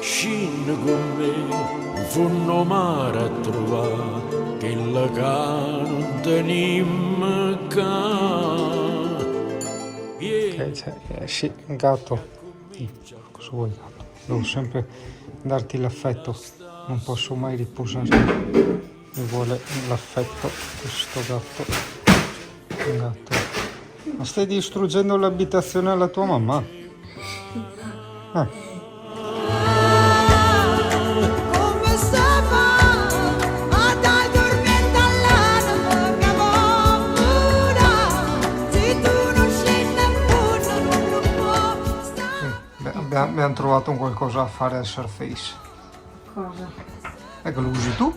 Scinno con me, un fondo mare a trovare, che la ca non tenim ca. Ok, sì, gatto. Cosa vuoi, gatto? Devo sempre darti l'affetto, non posso mai riposare. Mi vuole l'affetto questo gatto. Un gatto. Ma stai distruggendo l'abitazione alla tua mamma? Abbiamo trovato un qualcosa a fare al Surface. Cosa? Ecco, lo usi tu?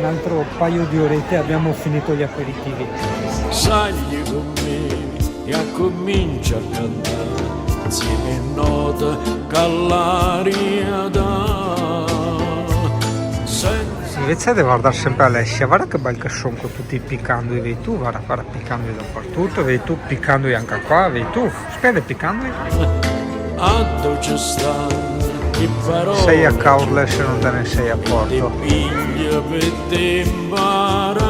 Un altro paio di orette abbiamo finito gli aperitivi. Sagli con me e accomincia a cantare, insieme a nota che l'aria dà. Invece di guardare sempre Alessia, guarda che bel che sono con tutti i piccando, vedi tu, guarda piccando dappertutto, vedi tu piccando anche qua, vedi tu, spende piccando. A dove stanno le parole, Sei a caurle se non te ne sei accorto. te piglia per te imparare.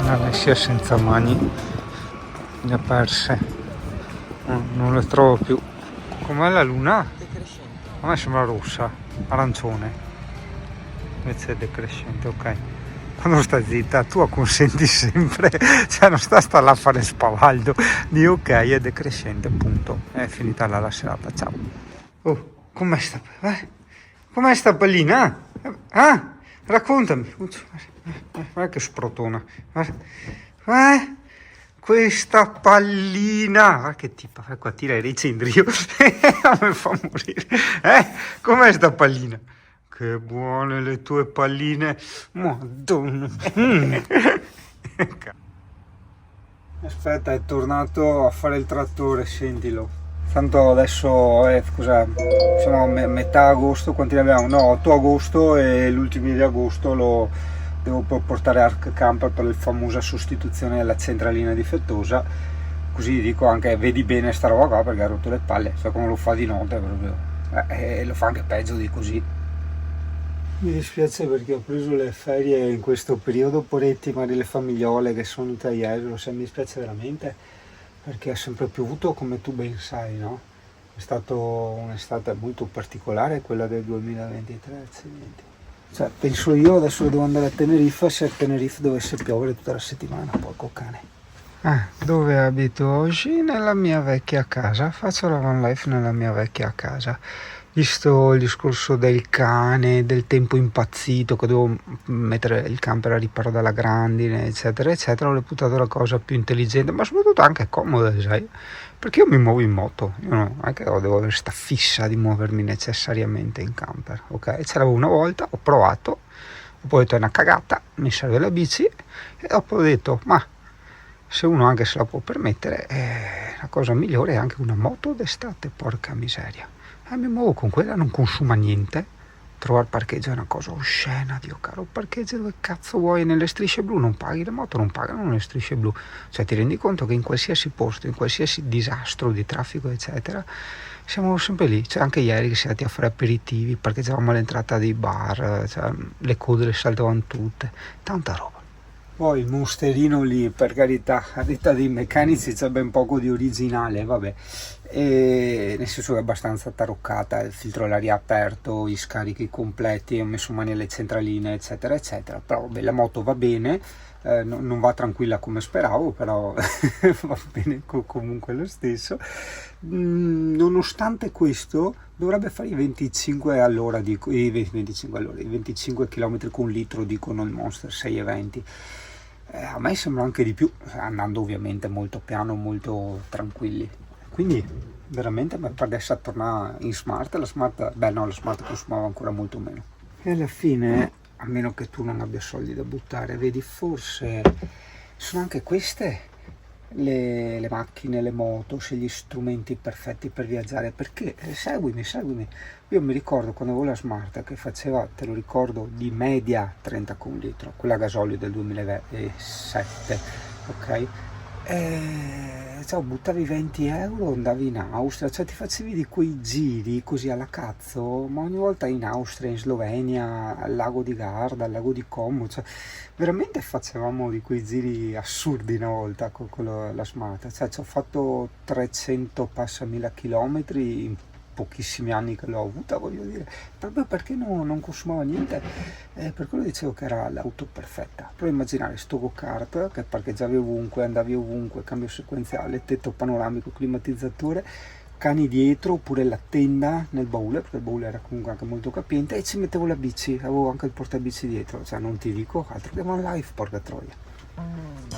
Alessia senza mani, le ha perse, non le trovo più. Com'è la luna? A me sembra rossa, arancione, invece è decrescente, ok. Quando stai zitta tu acconsenti sempre, cioè non sta là a fare spavaldo, di ok, è decrescente, punto, è finita là la serata, ciao. Oh, com'è sta pallina? Ah, raccontami. Guarda che sprotona. Guarda. Questa pallina. Guarda che tipa. Qua tira i ricindrio. Mi fa morire. Com'è sta pallina? Che buone le tue palline. Madonna. Aspetta, è tornato a fare il trattore, sentilo. Tanto adesso siamo a metà agosto, quanti ne abbiamo? No, 8 agosto e l'ultimo di agosto lo devo portare Arc Camper per la famosa sostituzione della centralina difettosa, così dico anche vedi bene sta roba qua perché ha rotto le palle, cioè come lo fa di notte proprio, lo fa anche peggio di così. Mi dispiace perché ho preso le ferie in questo periodo, poretti, ma delle famigliole che sono in Tagliero, mi dispiace veramente perché ha sempre piovuto come tu ben sai, no? È stata un'estate molto particolare quella del 2023, accidenti. Cioè, penso io adesso devo andare a Tenerife, se a Tenerife dovesse piovere tutta la settimana, porco cane. Dove abito oggi? Nella mia vecchia casa, faccio la van life nella mia vecchia casa. Visto il discorso del cane, del tempo impazzito, che devo mettere il camper a riparo dalla grandine, eccetera, eccetera, ho reputato la cosa più intelligente, ma soprattutto anche comoda, sai? Perché io mi muovo in moto, io non è che devo avere sta fissa di muovermi necessariamente in camper, ok? Ce l'avevo una volta, ho provato, ho poi detto è una cagata, mi serve la bici, e dopo ho detto, ma se uno anche se la può permettere, la cosa migliore è anche una moto d'estate, porca miseria. Mi muovo con quella, non consuma niente. Trovare parcheggio è una cosa oscena, Dio caro. Parcheggio dove cazzo vuoi? Nelle strisce blu non paghi, le moto non pagano nelle strisce blu. Cioè ti rendi conto che in qualsiasi posto, in qualsiasi disastro di traffico eccetera, siamo sempre lì. Cioè anche ieri che siamo andati a fare aperitivi, parcheggiavamo all'entrata dei bar, cioè, le code le saltavano tutte, tanta roba. Poi il monsterino lì, per carità, a detta dei meccanici c'è ben poco di originale, vabbè, e nel senso che è abbastanza taroccata, il filtro all'aria aperto, i scarichi completi, ho messo mani alle centraline, eccetera, eccetera. Però vabbè, la moto va bene, non va tranquilla come speravo, però va bene comunque lo stesso. Nonostante questo, dovrebbe fare i 25 all'ora, dico, i 25 all'ora, i 25 km con litro, dicono il Monster 6,20. A me sembra anche di più, andando ovviamente molto piano, molto tranquilli. Quindi veramente per adesso tornare in Smart, la Smart consumava ancora molto meno. E alla fine, a meno che tu non abbia soldi da buttare, vedi, forse sono anche queste le macchine, le moto, se gli strumenti perfetti per viaggiare, perché seguimi, io mi ricordo quando avevo la Smart che faceva, te lo ricordo, di media 30 con litro, quella a gasolio del 2007, ok? Cioè, buttavi 20 euro, andavi in Austria, cioè ti facevi di quei giri così alla cazzo, ma ogni volta in Austria, in Slovenia, al lago di Garda, al lago di Como, cioè veramente facevamo di quei giri assurdi una volta con la Smart, cioè ci ho fatto 300 passamila chilometri in pochissimi anni che l'ho avuta, voglio dire, proprio perché non consumava niente, per quello dicevo che era l'auto perfetta. Però immaginare sto go-kart che parcheggiavi ovunque, andavi ovunque, cambio sequenziale, tetto panoramico, climatizzatore, cani dietro, oppure la tenda nel baule, perché il baule era comunque anche molto capiente, e ci mettevo la bici, avevo anche il portabici dietro, cioè non ti dico altro che Van Life, porca troia.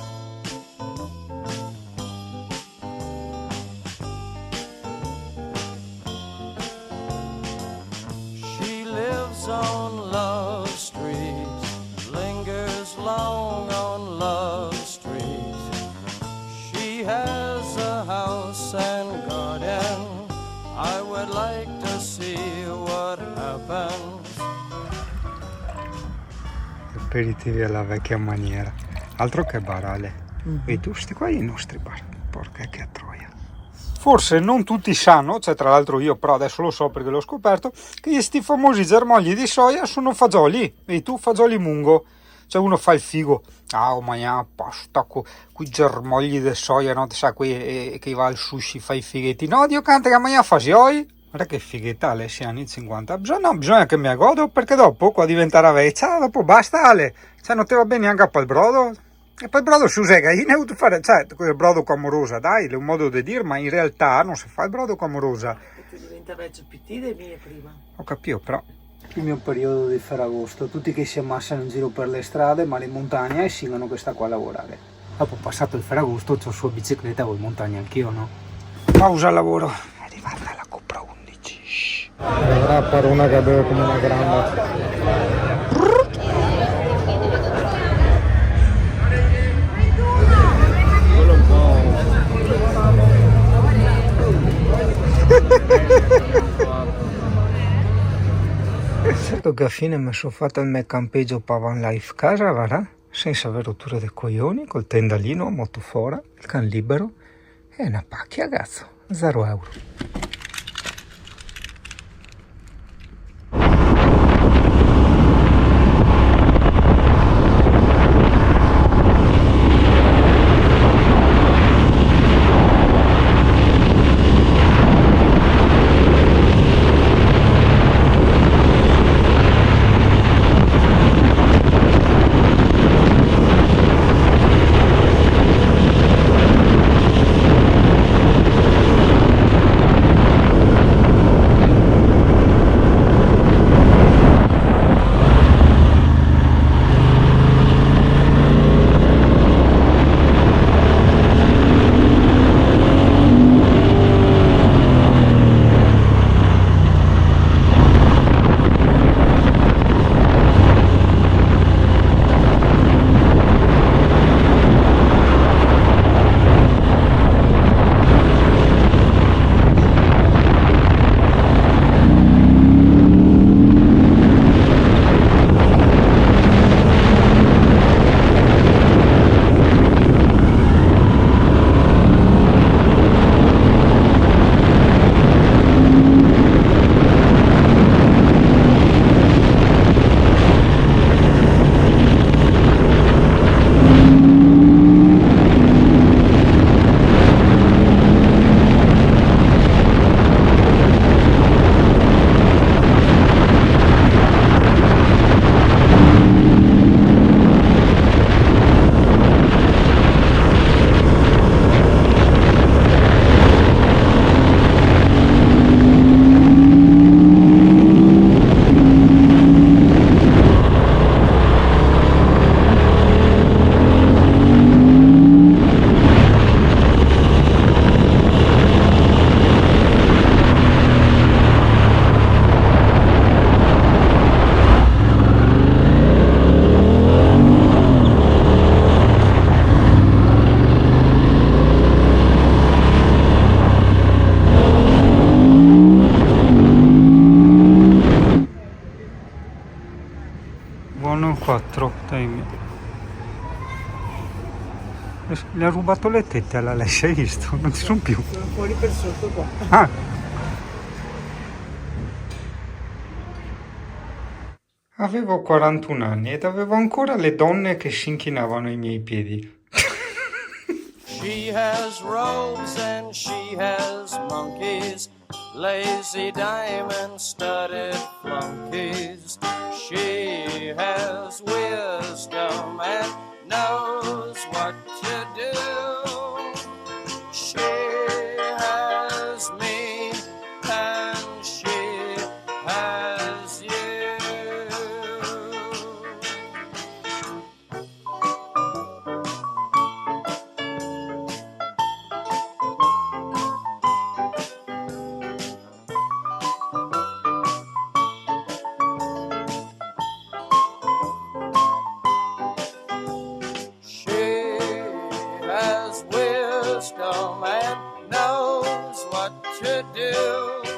On Love Street, lingers long on Love Street. She has a house and garden. I would like to see what happens. Aperitivi alla vecchia maniera, altro che barale. E tu sti qua i nostri bar, porca che troia. Forse non tutti sanno, cioè tra l'altro io però adesso lo so perché l'ho scoperto, che questi famosi germogli di soia sono fagioli, e tu fagioli mungo, cioè uno fa il figo, ma pasta con i germogli di soia, no, sai, qui che va al sushi, fa i fighetti, no, Dio canta che mangia fagioli, guarda che fighetta Ale, sia anni 50, bisogna che mi godo, perché dopo qua diventerà vecchia, dopo basta Ale, cioè non ti va bene anche il brodo. E poi il brodo si usa, io ne ho dovuto fare, cioè il brodo con amorosa, dai, è un modo di dire, ma in realtà non si fa il brodo con amorosa. Perché diventa vecchio PT dei miei prima. Ho capito, però. Il mio periodo di Ferragosto, tutti che si ammassano in giro per le strade, ma in montagna, e singano che sta qua a lavorare. Dopo passato il Ferragosto, c'ho sua bicicletta, vado in montagna anch'io, no? Pausa al lavoro. È arrivata la Cupra 11. Ora per una che beve come una grande. Certo che a fine mi sono fatto il mio campeggio per Van Life casa, va? Senza avere rotture dei coglioni, col tendalino, moto fuori, il can libero e una pacchia, cazzo, 0 euro. 4, dai. Le ha rubato le tette alla Lescia, hai visto? Non ci sono più. Sono fuori per sotto qua. Ah. Avevo 41 anni ed avevo ancora le donne che si inchinavano ai miei piedi. She has robes and she has monkeys, lazy diamond studded flunkies. She has wisdom and knows what to do. She has me and she has you. She has wisdom and knows what to do.